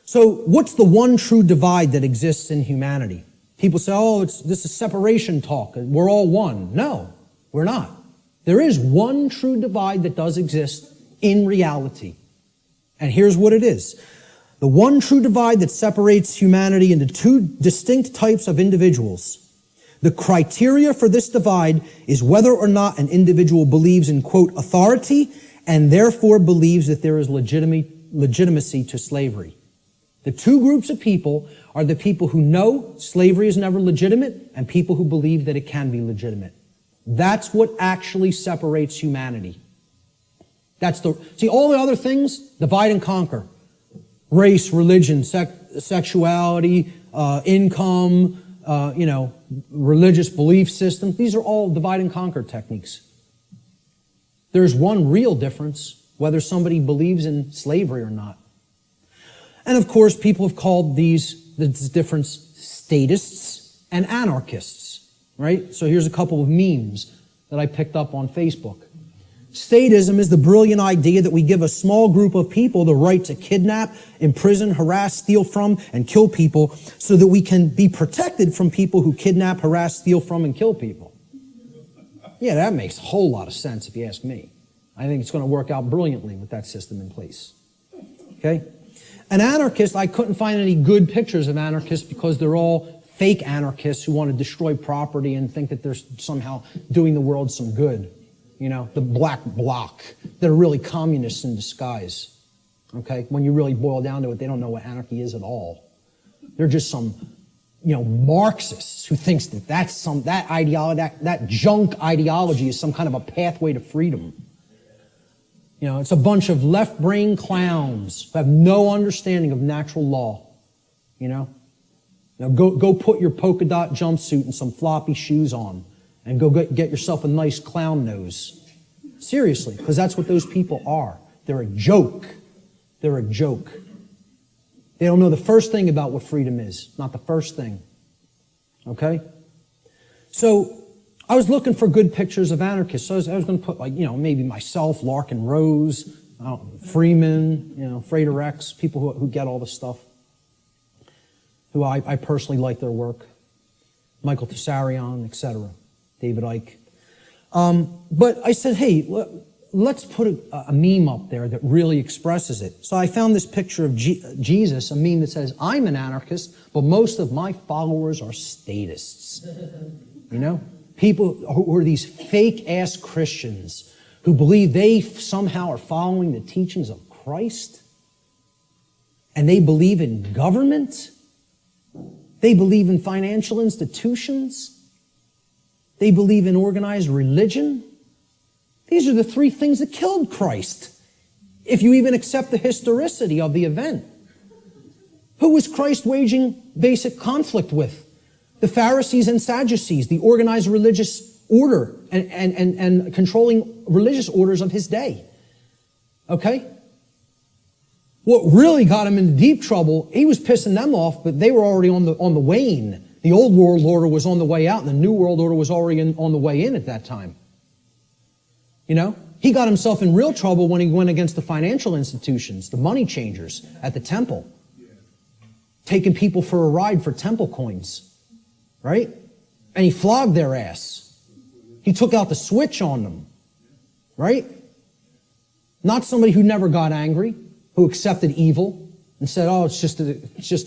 So what's the one true divide that exists in humanity? People say, oh, this is separation talk. We're all one. No, we're not. There is one true divide that does exist in reality. And here's what it is. The one true divide that separates humanity into two distinct types of individuals. The criteria for this divide is whether or not an individual believes in, quote, authority, and therefore believes that there is legitimacy to slavery. The two groups of people are the people who know slavery is never legitimate and people who believe that it can be legitimate. That's what actually separates humanity. See, all the other things, divide and conquer. Race, religion, sexuality, income, religious belief systems. These are all divide and conquer techniques. There's one real difference, whether somebody believes in slavery or not. And of course, people have called this difference statists and anarchists, right? So here's a couple of memes that I picked up on Facebook. Statism is the brilliant idea that we give a small group of people the right to kidnap, imprison, harass, steal from, and kill people so that we can be protected from people who kidnap, harass, steal from, and kill people. Yeah, that makes a whole lot of sense if you ask me. I think it's going to work out brilliantly with that system in place. Okay? An anarchist, I couldn't find any good pictures of anarchists because they're all fake anarchists who want to destroy property and think that they're somehow doing the world some good. You know, the black bloc. They're really communists in disguise. Okay? When you really boil down to it, they don't know what anarchy is at all. They're just some, Marxists who thinks that that ideology, that junk ideology is some kind of a pathway to freedom. It's a bunch of left-brain clowns who have no understanding of natural law. Now go put your polka dot jumpsuit and some floppy shoes on and go get yourself a nice clown nose. Seriously, because that's what those people are. They're a joke. They're a joke. They don't know the first thing about what freedom is. Not the first thing. Okay? So I was looking for good pictures of anarchists. So I was going to put, maybe myself, Larkin Rose, Freeman, Frater X, people who get all this stuff, who I personally like their work. Michael Tessarion, etc. David Icke. But I said, hey, let's put a meme up there that really expresses it. So I found this picture of Jesus, a meme that says, I'm an anarchist, but most of my followers are statists. People who are these fake-ass Christians who believe they somehow are following the teachings of Christ, and they believe in government, they believe in financial institutions, they believe in organized religion. These are the three things that killed Christ, if you even accept the historicity of the event. Who was Christ waging basic conflict with? The Pharisees and Sadducees, the organized religious order and controlling religious orders of his day. Okay? What really got him into deep trouble, he was pissing them off, but they were already on the wane. The old world order was on the way out, and the new world order was already on the way in at that time. He got himself in real trouble when he went against the financial institutions, the money changers at the temple, taking people for a ride for temple coins, right? And he flogged their ass. He took out the switch on them, right? Not somebody who never got angry, who accepted evil and said, oh, it's just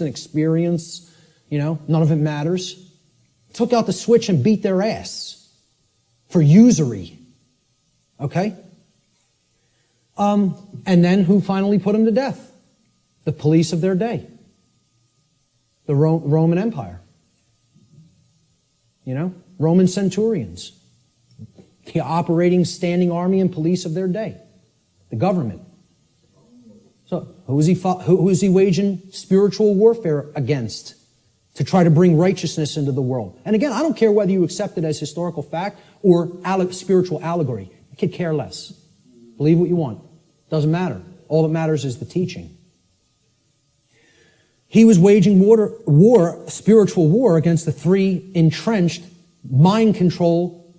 an experience. None of it matters. Took out the switch and beat their ass for usury. Okay? And then who finally put him to death? The police of their day. The Roman Empire. Roman centurions. The operating standing army and police of their day. The government. So who is he waging spiritual warfare against? To try to bring righteousness into the world. And again, I don't care whether you accept it as historical fact or spiritual allegory. I could care less. Believe what you want. Doesn't matter. All that matters is the teaching. He was waging spiritual war against the three entrenched, mind control,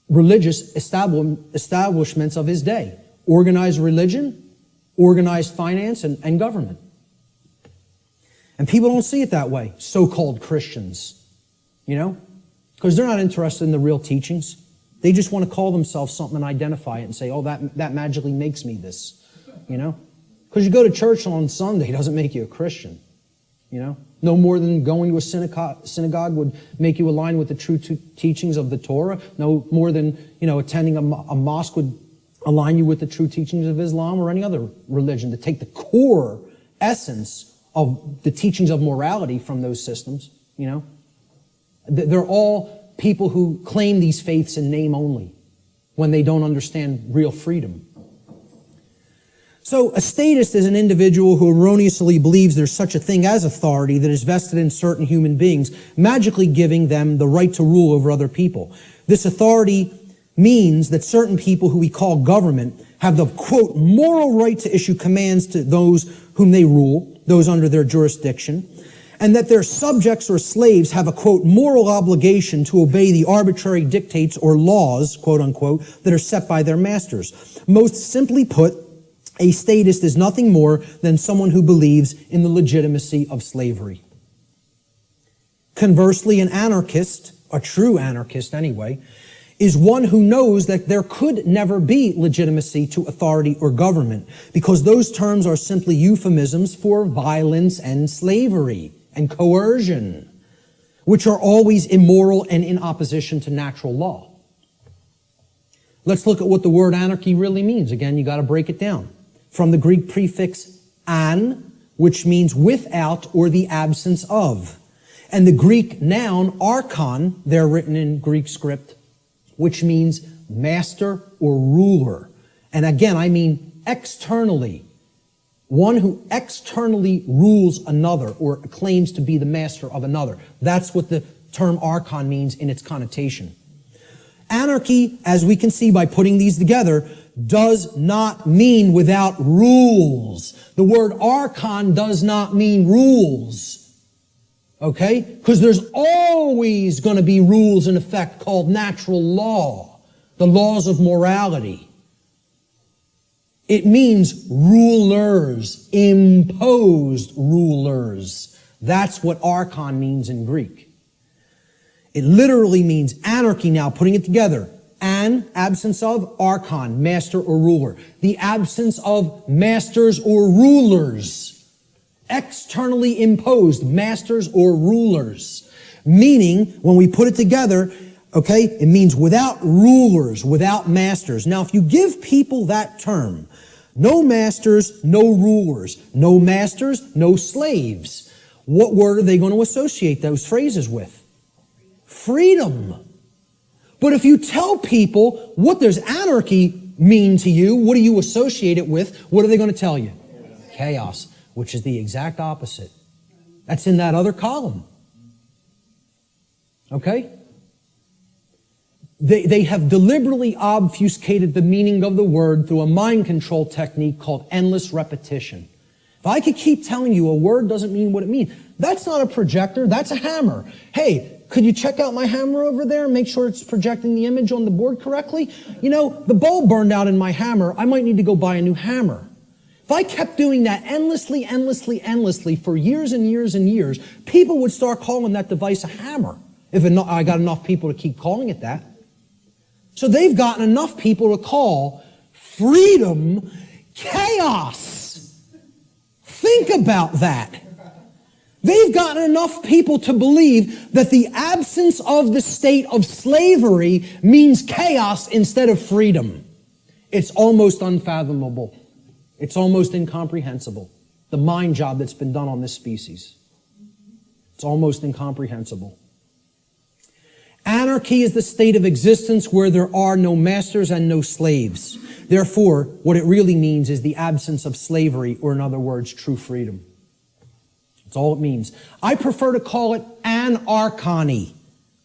religious establishments of his day. Organized religion, organized finance, and government. And people don't see it that way, so-called Christians, because they're not interested in the real teachings. They just want to call themselves something and identify it and say, oh, that magically makes me this, Because you go to church on Sunday doesn't make you a Christian, No more than going to a synagogue would make you align with the true teachings of the Torah. No more than, attending a mosque would align you with the true teachings of Islam or any other religion. To take the core essence of the teachings of morality from those systems, They're all people who claim these faiths in name only when they don't understand real freedom. So a statist is an individual who erroneously believes there's such a thing as authority that is vested in certain human beings, magically giving them the right to rule over other people. This authority means that certain people who we call government have the, quote, moral right to issue commands to those whom they rule, those under their jurisdiction, and that their subjects or slaves have a, quote, moral obligation to obey the arbitrary dictates or laws, quote unquote, that are set by their masters. Most simply put, a statist is nothing more than someone who believes in the legitimacy of slavery. Conversely, an anarchist, a true anarchist anyway, is one who knows that there could never be legitimacy to authority or government because those terms are simply euphemisms for violence and slavery and coercion, which are always immoral and in opposition to natural law. Let's look at what the word anarchy really means. Again, you got to break it down. From the Greek prefix an, which means without or the absence of. And the Greek noun archon, there written in Greek script, which means master or ruler. And again, I mean externally. One who externally rules another or claims to be the master of another. That's what the term archon means in its connotation. Anarchy, as we can see by putting these together, does not mean without rules. The word archon does not mean rules. Okay? Because there's always going to be rules in effect called natural law, the laws of morality. It means rulers, imposed rulers. That's what archon means in Greek. It literally means anarchy now, putting it together. An, absence of, archon, master or ruler. The absence of masters or rulers. Externally imposed masters or rulers. Meaning, when we put it together, okay, it means without rulers, without masters. Now, if you give people that term, no masters, no rulers, no masters, no slaves, what word are they going to associate those phrases with? Freedom. But if you tell people what does anarchy mean to you, what do you associate it with, what are they going to tell you? Chaos, which is the exact opposite. That's in that other column. Okay? They have deliberately obfuscated the meaning of the word through a mind control technique called endless repetition. If I could keep telling you a word doesn't mean what it means, that's not a projector, that's a hammer. Hey, could you check out my hammer over there and make sure it's projecting the image on the board correctly? The bulb burned out in my hammer. I might need to go buy a new hammer. If I kept doing that endlessly for years and years and years, people would start calling that device a hammer. If I got enough people to keep calling it that. So they've gotten enough people to call freedom chaos. Think about that. They've gotten enough people to believe that the absence of the state of slavery means chaos instead of freedom. It's almost unfathomable. It's almost incomprehensible. The mind job that's been done on this species. It's almost incomprehensible. Anarchy is the state of existence where there are no masters and no slaves. Therefore, what it really means is the absence of slavery, or in other words, true freedom. That's all it means. I prefer to call it anarchony,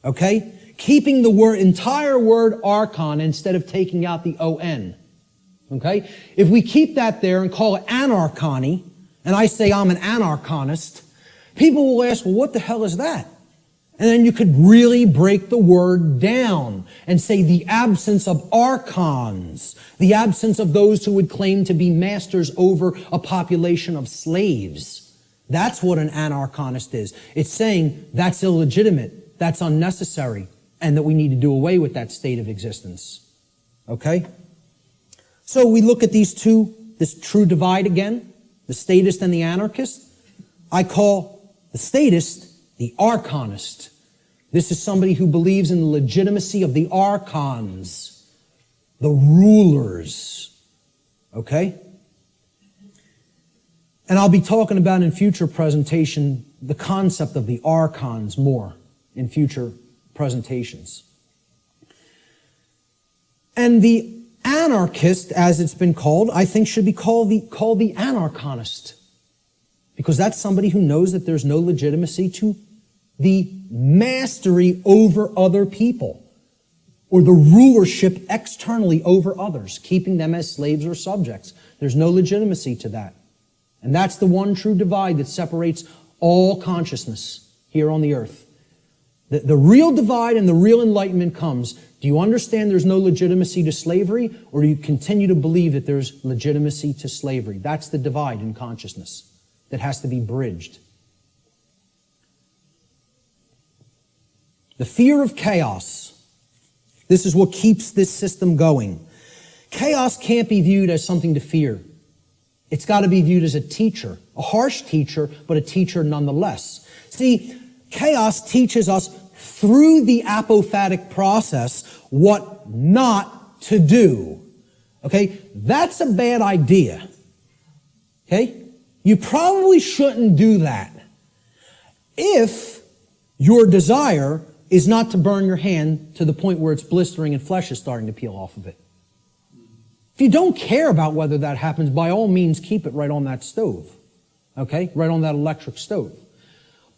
okay? Keeping the entire word archon instead of taking out the O-N, okay? If we keep that there and call it anarchony, and I say I'm an anarchonist, people will ask, well, what the hell is that? And then you could really break the word down and say the absence of archons, the absence of those who would claim to be masters over a population of slaves. That's what an anarchist is. It's saying that's illegitimate, that's unnecessary, and that we need to do away with that state of existence. Okay? So we look at these two, this true divide again, the statist and the anarchist. I call the statist the archonist. This is somebody who believes in the legitimacy of the archons, the rulers. Okay? And I'll be talking about in future presentation the concept of the archons more in future presentations. And the anarchist, as it's been called, I think should be called the anarchonist. Because that's somebody who knows that there's no legitimacy to the mastery over other people, or the rulership externally over others, keeping them as slaves or subjects. There's no legitimacy to that. And that's the one true divide that separates all consciousness here on the earth. The real divide and the real enlightenment comes. Do you understand there's no legitimacy to slavery, or do you continue to believe that there's legitimacy to slavery? That's the divide in consciousness that has to be bridged. The fear of chaos. This is what keeps this system going. Chaos can't be viewed as something to fear. It's got to be viewed as a teacher, a harsh teacher, but a teacher nonetheless. See, chaos teaches us through the apophatic process what not to do. Okay? That's a bad idea. Okay? You probably shouldn't do that. If your desire is not to burn your hand to the point where it's blistering and flesh is starting to peel off of it. If you don't care about whether that happens, by all means, keep it right on that stove. Okay? Right on that electric stove.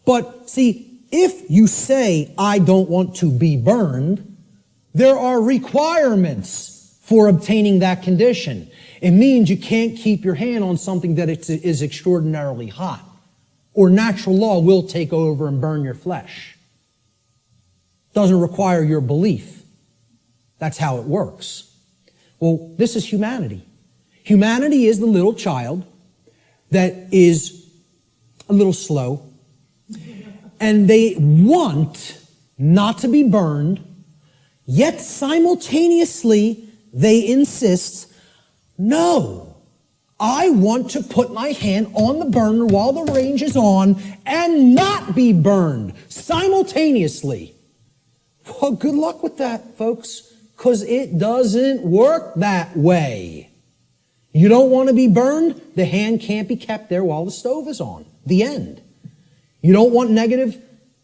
But see, if you say, I don't want to be burned, there are requirements for obtaining that condition. It means you can't keep your hand on something that is extraordinarily hot, or natural law will take over and burn your flesh. Doesn't require your belief. That's how it works. Well, this is humanity. Humanity is the little child that is a little slow, and they want not to be burned, yet simultaneously they insist, no, I want to put my hand on the burner while the range is on and not be burned simultaneously. Well, good luck with that, folks, because it doesn't work that way. You don't want to be burned? The hand can't be kept there while the stove is on. The end. You don't want negative,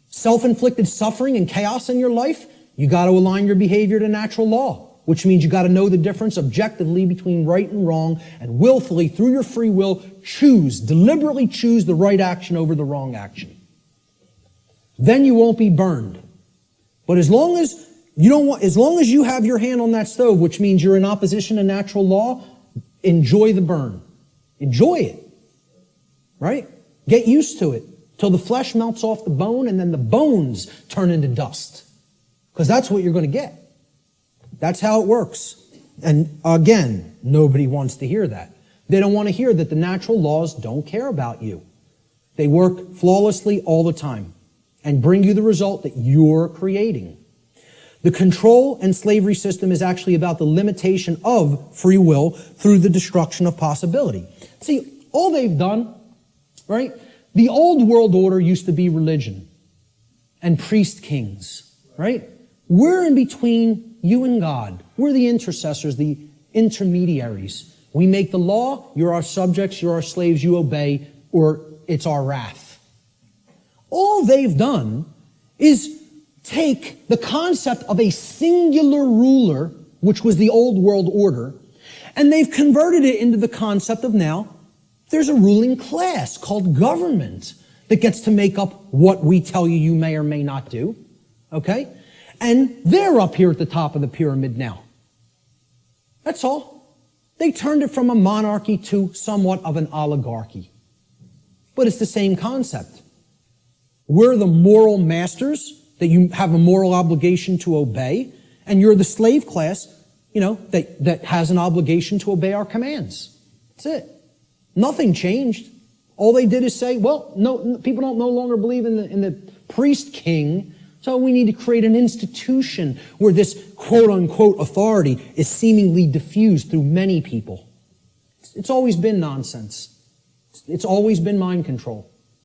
self-inflicted suffering and chaos in your life? You got to align your behavior to natural law, which means you got to know the difference objectively between right and wrong, and willfully, through your free will, deliberately choose the right action over the wrong action. Then you won't be burned. But as long as you have your hand on that stove, which means you're in opposition to natural law, enjoy the burn. Enjoy it. Right? Get used to it till the flesh melts off the bone and then the bones turn into dust. Because that's what you're going to get. That's how it works. And again, nobody wants to hear that. They don't want to hear that the natural laws don't care about you. They work flawlessly all the time and bring you the result that you're creating. The control and slavery system is actually about the limitation of free will through the destruction of possibility. See, all they've done, right? The old world order used to be religion and priest kings, right? We're in between you and God. We're the intercessors, the intermediaries. We make the law, you're our subjects, you're our slaves, you obey, or it's our wrath. All they've done is take the concept of a singular ruler, which was the old world order, and they've converted it into the concept of now there's a ruling class called government that gets to make up what we tell you you may or may not do. Okay? And they're up here at the top of the pyramid now. That's all. They turned it from a monarchy to somewhat of an oligarchy. But it's the same concept. We're the moral masters that you have a moral obligation to obey, and you're the slave class, that has an obligation to obey our commands. That's it. Nothing changed. All they did is say, well, no, people don't no longer believe in the priest king, so we need to create an institution where this quote-unquote authority is seemingly diffused through many people. It's always been nonsense. It's always been mind control.